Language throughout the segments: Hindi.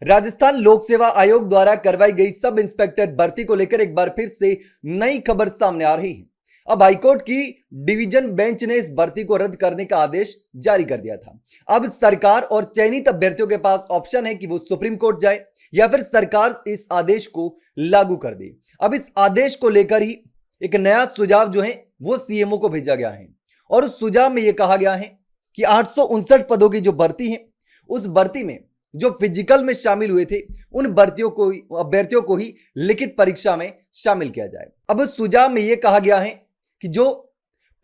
राजस्थान लोक सेवा आयोग द्वारा करवाई गई सब इंस्पेक्टर भर्ती को लेकर एक बार फिर से नई खबर सामने आ रही है। अब हाईकोर्ट की डिवीजन बेंच ने इस भर्ती को रद्द करने का आदेश जारी कर दिया था। अब सरकार और चयनित अभ्यर्थियों के पास ऑप्शन है कि वो सुप्रीम कोर्ट जाए या फिर सरकार इस आदेश को लागू कर दे। अब इस आदेश को लेकर ही एक नया सुझाव जो है वो सीएमओ को भेजा गया है और उस सुझाव में यह कहा गया है कि 859 पदों की जो भर्ती है उस भर्ती में जो फिजिकल में शामिल हुए थे उन अभ्यर्थियों को ही लिखित परीक्षा में शामिल किया जाए। अब उस सुझाव में यह कहा गया है कि जो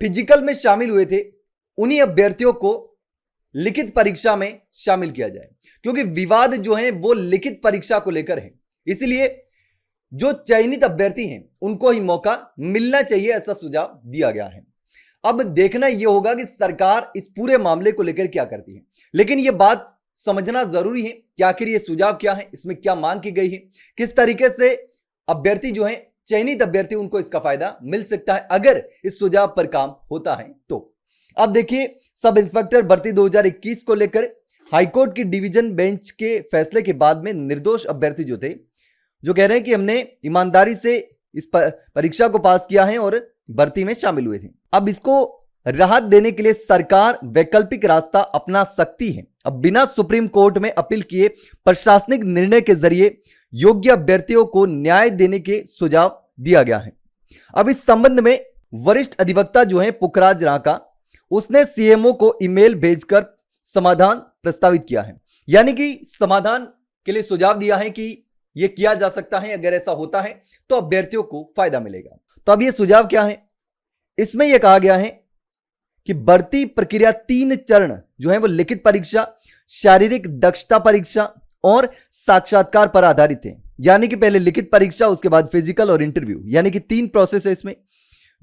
फिजिकल में शामिल हुए थे उन्हीं अभ्यर्थियों को लिखित परीक्षा में शामिल किया जाए, क्योंकि विवाद जो है वो लिखित परीक्षा को लेकर है। इसलिए जो चयनित अभ्यर्थी हैं उनको ही मौका मिलना चाहिए, ऐसा सुझाव दिया गया है। अब देखना यह होगा कि सरकार इस पूरे मामले को लेकर क्या करती है, लेकिन यह बात समझना जरूरी है कि आखिर ये सुझाव क्या है, इसमें क्या मांग की गई है, किस तरीके से अभ्यर्थी जो है चयनित अभ्यर्थी उनको इसका फायदा मिल सकता है अगर इस सुझाव पर काम होता है तो। अब देखिए, सब इंस्पेक्टर भर्ती 2021 को लेकर हाईकोर्ट की डिवीजन बेंच के फैसले के बाद में निर्दोष अभ्यर्थी जो थे जो कह रहे हैं कि हमने ईमानदारी से इस परीक्षा को पास किया है और भर्ती में शामिल हुए थे। अब इसको राहत देने के लिए सरकार वैकल्पिक रास्ता अपना सकती है। अब बिना सुप्रीम कोर्ट में अपील किए प्रशासनिक निर्णय के जरिए योग्य अभ्यर्थियों को न्याय देने के सुझाव दिया गया है। अब इस संबंध में वरिष्ठ अधिवक्ता जो है पुखराज राका, उसने सीएमओ को ईमेल भेजकर समाधान प्रस्तावित किया है, यानी कि समाधान के लिए सुझाव दिया है कि यह किया जा सकता है। अगर ऐसा होता है तो अभ्यर्थियों को फायदा मिलेगा। तो अब यह सुझाव क्या है, इसमें यह कहा गया है कि भर्ती प्रक्रिया 3 चरण जो है वो लिखित परीक्षा, शारीरिक दक्षता परीक्षा और साक्षात्कार पर आधारित है। यानी कि पहले लिखित परीक्षा, उसके बाद फिजिकल और इंटरव्यू, यानी कि 3 प्रोसेस है इसमें।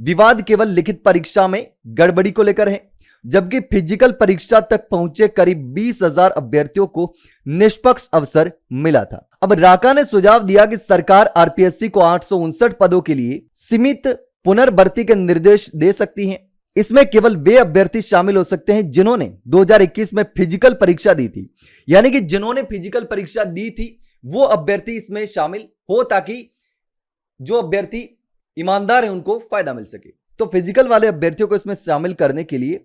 विवाद केवल लिखित परीक्षा में गड़बड़ी को लेकर है, जबकि फिजिकल परीक्षा तक पहुंचे करीब 20,000 अभ्यर्थियों को निष्पक्ष अवसर मिला था। अब राका ने सुझाव दिया कि सरकार आरपीएससी को 859 पदों के लिए सीमित पुनर्भर्ती के निर्देश दे सकती है। इसमें केवल वे अभ्यर्थी शामिल हो सकते हैं जिन्होंने 2021 में फिजिकल परीक्षा दी थी, यानी कि जिन्होंने फिजिकल परीक्षा दी थी वो अभ्यर्थी इसमें शामिल हो, ताकि जो अभ्यर्थी ईमानदार है उनको फायदा मिल सके। तो फिजिकल वाले अभ्यर्थियों को इसमें शामिल करने के लिए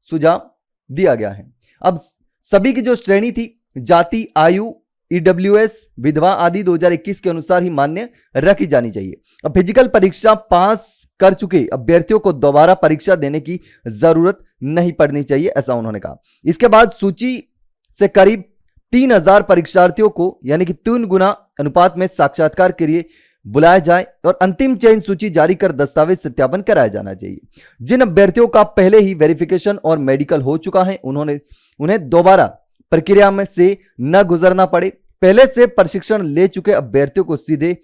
सुझाव दिया गया है। अब सभी की जो श्रेणी थी, जाति, आयु, ईडब्ल्यूएस, विधवा आदि 2021 के अनुसार ही मान्य रखी जानी चाहिए। अब फिजिकल परीक्षा पास कर चुके अभ्यर्थियों को दोबारा परीक्षा देने की जरूरत नहीं पड़नी चाहिए, ऐसा उन्होंने कहा। इसके बाद सूची से करीब 3,000 परीक्षार्थियों को यानी कि 3 गुना अनुपात में साक्षात्कार के लिए बुलाया जाए और अंतिम चयन सूची जारी कर दस्तावेज सत्यापन कराया जाना चाहिए। जिन अभ्यर्थियों का पहले ही वेरिफिकेशन और मेडिकल हो चुका है उन्हें दोबारा प्रक्रिया में से न गुजरना पड़े। पहले से प्रशिक्षण ले चुके अभ्यर्थियों को सीधे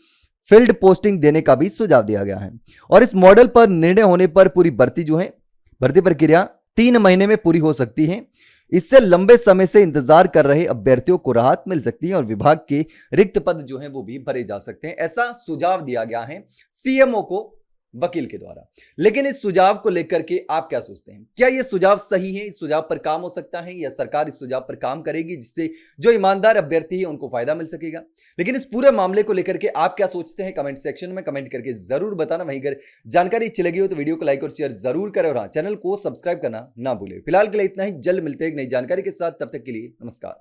फील्ड पोस्टिंग देने का भी सुझाव दिया गया है और इस मॉडल पर निर्णय होने पर पूरी भर्ती प्रक्रिया 3 महीने में पूरी हो सकती है। इससे लंबे समय से इंतजार कर रहे अभ्यर्थियों को राहत मिल सकती है और विभाग के रिक्त पद जो हैं वो भी भरे जा सकते हैं, ऐसा सुझाव दिया गया है सीएमओ को वकील के द्वारा। लेकिन इस सुझाव को लेकर के आप क्या सोचते हैं? क्या यह सुझाव सही है? इस सुझाव पर काम हो सकता है या सरकार इस सुझाव पर काम करेगी जिससे जो ईमानदार अभ्यर्थी है उनको फायदा मिल सकेगा? लेकिन इस पूरे मामले को लेकर के आप क्या सोचते हैं? कमेंट सेक्शन में कमेंट करके जरूर बताना। वहीं अगर जानकारी अच्छी लगी हो तो वीडियो को लाइक और शेयर जरूर करें और हाँ, चैनल को सब्सक्राइब करना ना भूलें। फिलहाल के लिए इतना ही, जल्द मिलते हैं एक नई जानकारी के साथ। तब तक के लिए नमस्कार।